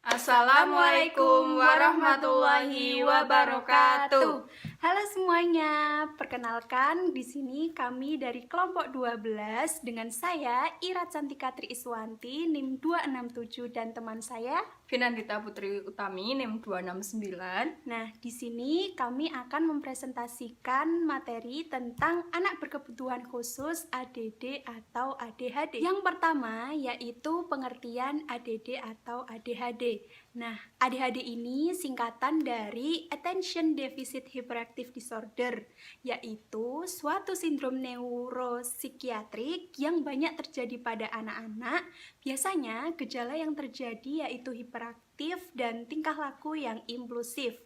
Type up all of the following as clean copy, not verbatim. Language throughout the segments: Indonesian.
Assalamualaikum warahmatullahi wabarakatuh. Halo semuanya, perkenalkan di sini kami dari kelompok 12 dengan saya Ira Cantika Tri Iswanti NIM 267 dan teman saya Finandita Putri Utami NIM 269. Nah, di sini kami akan mempresentasikan materi tentang anak berkebutuhan khusus ADD atau ADHD. Yang pertama yaitu pengertian ADD atau ADHD. Nah, ADHD ini singkatan dari Attention Deficit Hyperactive Disorder, yaitu suatu sindrom neuropsikiatrik yang banyak terjadi pada anak-anak. Biasanya gejala yang terjadi yaitu hiperaktif dan tingkah laku yang impulsif.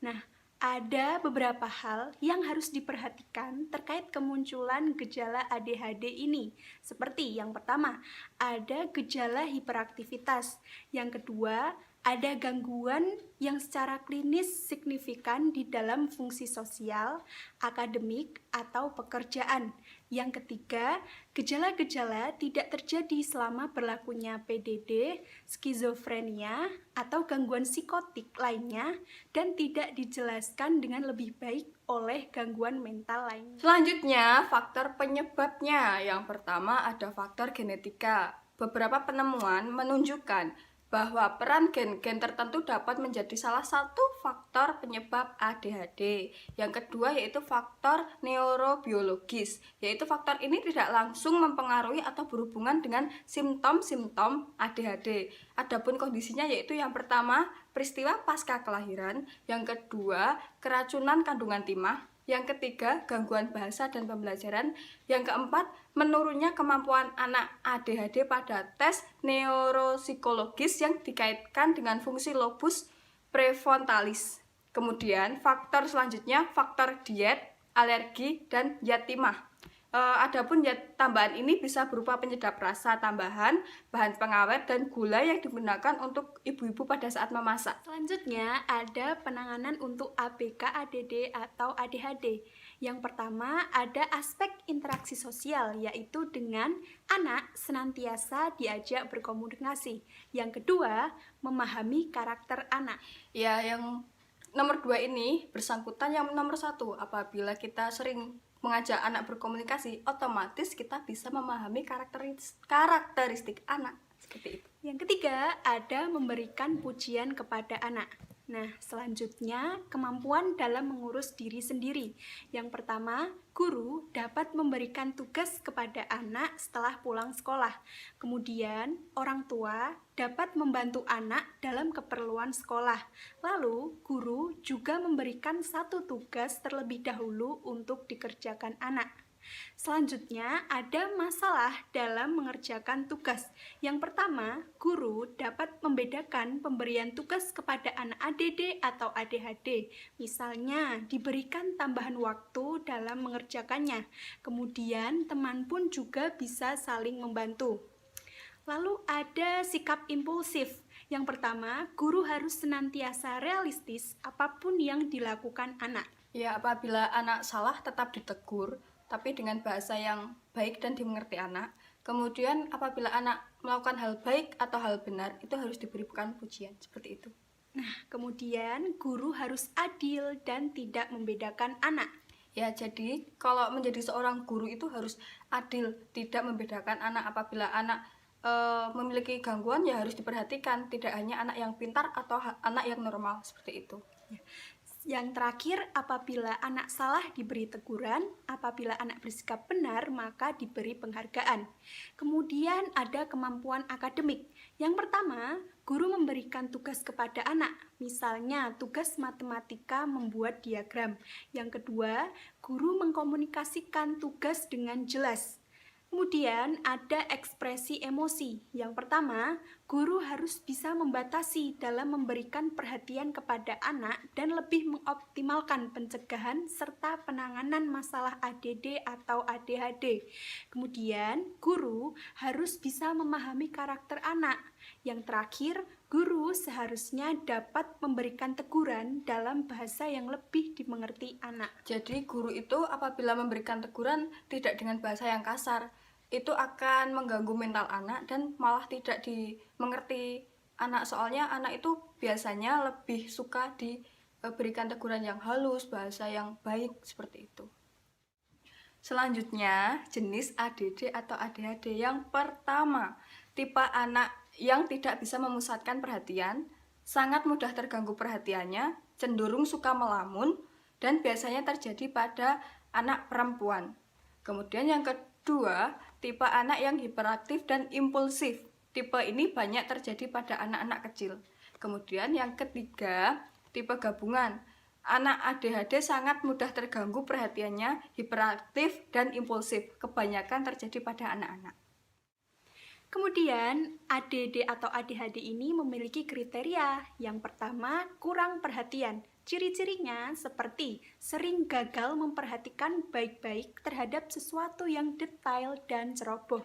Nah, ada beberapa hal yang harus diperhatikan terkait kemunculan gejala ADHD ini. Seperti yang pertama, ada gejala hiperaktivitas. Yang kedua, ada gangguan yang secara klinis signifikan di dalam fungsi sosial, akademik, atau pekerjaan. Yang ketiga, gejala-gejala tidak terjadi selama berlakunya PDD, skizofrenia, atau gangguan psikotik lainnya, dan tidak dijelaskan dengan lebih baik oleh gangguan mental lainnya. Selanjutnya, faktor penyebabnya. Yang pertama ada faktor genetika. Beberapa penemuan menunjukkan bahwa peran gen-gen tertentu dapat menjadi salah satu faktor penyebab ADHD. Yang kedua yaitu faktor neurobiologis, yaitu faktor ini tidak langsung mempengaruhi atau berhubungan dengan simptom-simptom ADHD. Adapun kondisinya yaitu yang pertama, peristiwa pasca kelahiran, yang kedua, keracunan kandungan timah, yang ketiga, gangguan bahasa dan pembelajaran. Yang keempat, menurunnya kemampuan anak ADHD pada tes neuropsikologis yang dikaitkan dengan fungsi lobus prefrontalis. Kemudian, faktor selanjutnya, faktor diet, alergi, dan zat timah. Adapun zat tambahan ini bisa berupa penyedap rasa tambahan, bahan pengawet, dan gula yang digunakan untuk ibu-ibu pada saat memasak. Selanjutnya ada penanganan untuk ABK ADD atau ADHD. Yang pertama ada aspek interaksi sosial, yaitu dengan anak senantiasa diajak berkomunikasi. Yang kedua, memahami karakter anak. Ya, yang nomor 2 ini bersangkutan yang nomor 1. Apabila kita sering mengajak anak berkomunikasi, otomatis kita bisa memahami karakteristik anak. Seperti itu. Yang ketiga, ada memberikan pujian kepada anak. Nah, selanjutnya kemampuan dalam mengurus diri sendiri. Yang pertama, guru dapat memberikan tugas kepada anak setelah pulang sekolah. Kemudian, orang tua dapat membantu anak dalam keperluan sekolah. Lalu, guru juga memberikan satu tugas terlebih dahulu untuk dikerjakan anak. Selanjutnya, ada masalah dalam mengerjakan tugas. Yang pertama, guru dapat membedakan pemberian tugas kepada anak ADD atau ADHD. Misalnya, diberikan tambahan waktu dalam mengerjakannya. Kemudian, teman pun juga bisa saling membantu. Lalu ada sikap impulsif. Yang pertama, guru harus senantiasa realistis apapun yang dilakukan anak. Ya, apabila anak salah tetap ditegur, tapi dengan bahasa yang baik dan dimengerti anak. Kemudian apabila anak melakukan hal baik atau hal benar, itu harus diberikan pujian, seperti itu. Nah, kemudian guru harus adil dan tidak membedakan anak. Ya, jadi kalau menjadi seorang guru itu harus adil, tidak membedakan anak. Apabila anak memiliki gangguan, ya harus diperhatikan, tidak hanya anak yang pintar atau anak yang normal, seperti itu. Ya. Yang terakhir, apabila anak salah diberi teguran, apabila anak bersikap benar maka diberi penghargaan. Kemudian ada kemampuan akademik. Yang pertama, guru memberikan tugas kepada anak, misalnya tugas matematika membuat diagram. Yang kedua, guru mengkomunikasikan tugas dengan jelas. Kemudian ada ekspresi emosi. Yang pertama, guru harus bisa membatasi dalam memberikan perhatian kepada anak dan lebih mengoptimalkan pencegahan serta penanganan masalah ADD atau ADHD. Kemudian, guru harus bisa memahami karakter anak. Yang terakhir, guru seharusnya dapat memberikan teguran dalam bahasa yang lebih dimengerti anak. Jadi guru itu apabila memberikan teguran tidak dengan bahasa yang kasar, itu akan mengganggu mental anak dan malah tidak dimengerti anak, soalnya anak itu biasanya lebih suka diberikan teguran yang halus, bahasa yang baik, seperti itu. Selanjutnya, jenis ADD atau ADHD. Yang pertama, tipe anak yang tidak bisa memusatkan perhatian, sangat mudah terganggu perhatiannya, cenderung suka melamun, dan biasanya terjadi pada anak perempuan. Kemudian yang kedua, tipe anak yang hiperaktif dan impulsif. Tipe ini banyak terjadi pada anak-anak kecil. Kemudian yang ketiga, tipe gabungan. Anak ADHD sangat mudah terganggu perhatiannya, hiperaktif dan impulsif. Kebanyakan terjadi pada anak-anak. Kemudian, ADD atau ADHD ini memiliki kriteria. Yang pertama, kurang perhatian. Ciri-cirinya seperti sering gagal memperhatikan baik-baik terhadap sesuatu yang detail dan ceroboh.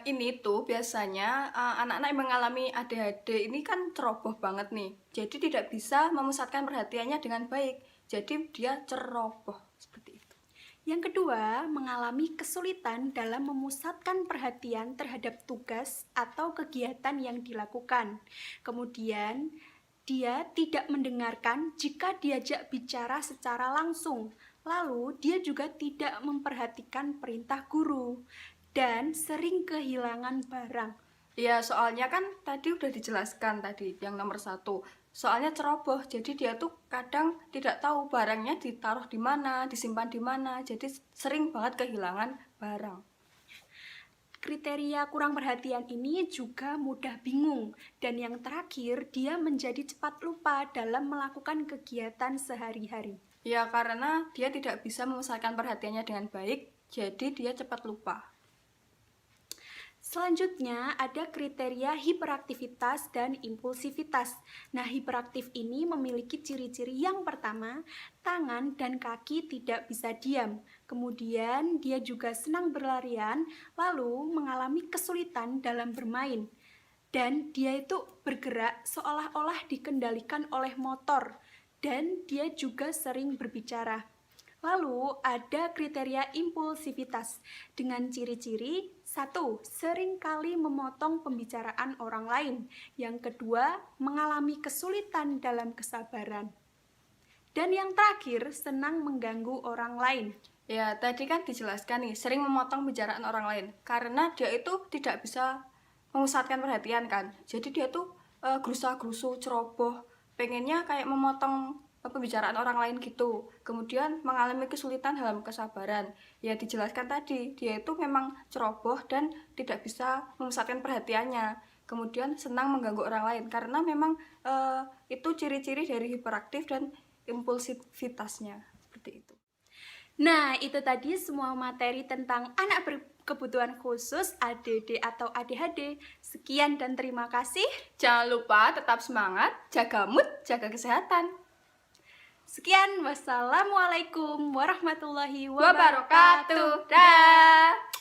Ini tuh biasanya anak-anak yang mengalami ADHD ini kan ceroboh banget nih. Jadi tidak bisa memusatkan perhatiannya dengan baik. Jadi dia ceroboh seperti itu. Yang kedua, mengalami kesulitan dalam memusatkan perhatian terhadap tugas atau kegiatan yang dilakukan. Kemudian, dia tidak mendengarkan jika diajak bicara secara langsung. Lalu, dia juga tidak memperhatikan perintah guru dan sering kehilangan barang. Ya, soalnya kan tadi udah dijelaskan tadi yang nomor 1. Soalnya ceroboh, jadi dia tuh kadang tidak tahu barangnya ditaruh di mana, disimpan di mana, jadi sering banget kehilangan barang. Kriteria kurang perhatian ini juga mudah bingung, dan yang terakhir, dia menjadi cepat lupa dalam melakukan kegiatan sehari-hari. Ya, karena dia tidak bisa memusatkan perhatiannya dengan baik, jadi dia cepat lupa. Selanjutnya ada kriteria hiperaktivitas dan impulsivitas. Nah, hiperaktif ini memiliki ciri-ciri yang pertama, tangan dan kaki tidak bisa diam. Kemudian dia juga senang berlarian, lalu mengalami kesulitan dalam bermain. Dan dia itu bergerak seolah-olah dikendalikan oleh motor. Dan dia juga sering berbicara. Lalu ada kriteria impulsivitas dengan ciri-ciri 1. Sering kali memotong pembicaraan orang lain. Yang kedua, mengalami kesulitan dalam kesabaran. Dan yang terakhir, senang mengganggu orang lain. Ya, tadi kan dijelaskan nih, sering memotong pembicaraan orang lain. Karena dia itu tidak bisa memusatkan perhatian kan. Jadi dia tuh gerusa-gerusu, ceroboh, pengennya kayak memotong pembicaraan orang lain gitu. Kemudian mengalami kesulitan dalam kesabaran. Ya dijelaskan tadi, dia itu memang ceroboh dan tidak bisa memusatkan perhatiannya. Kemudian senang mengganggu orang lain karena memang itu ciri-ciri dari hiperaktif dan impulsivitasnya. Seperti itu. Nah, itu tadi semua materi tentang anak berkebutuhan khusus ADD atau ADHD. Sekian dan terima kasih. Jangan lupa tetap semangat, jaga mood, jaga kesehatan. Sekian, wassalamualaikum warahmatullahi Wabarakatuh. Dah.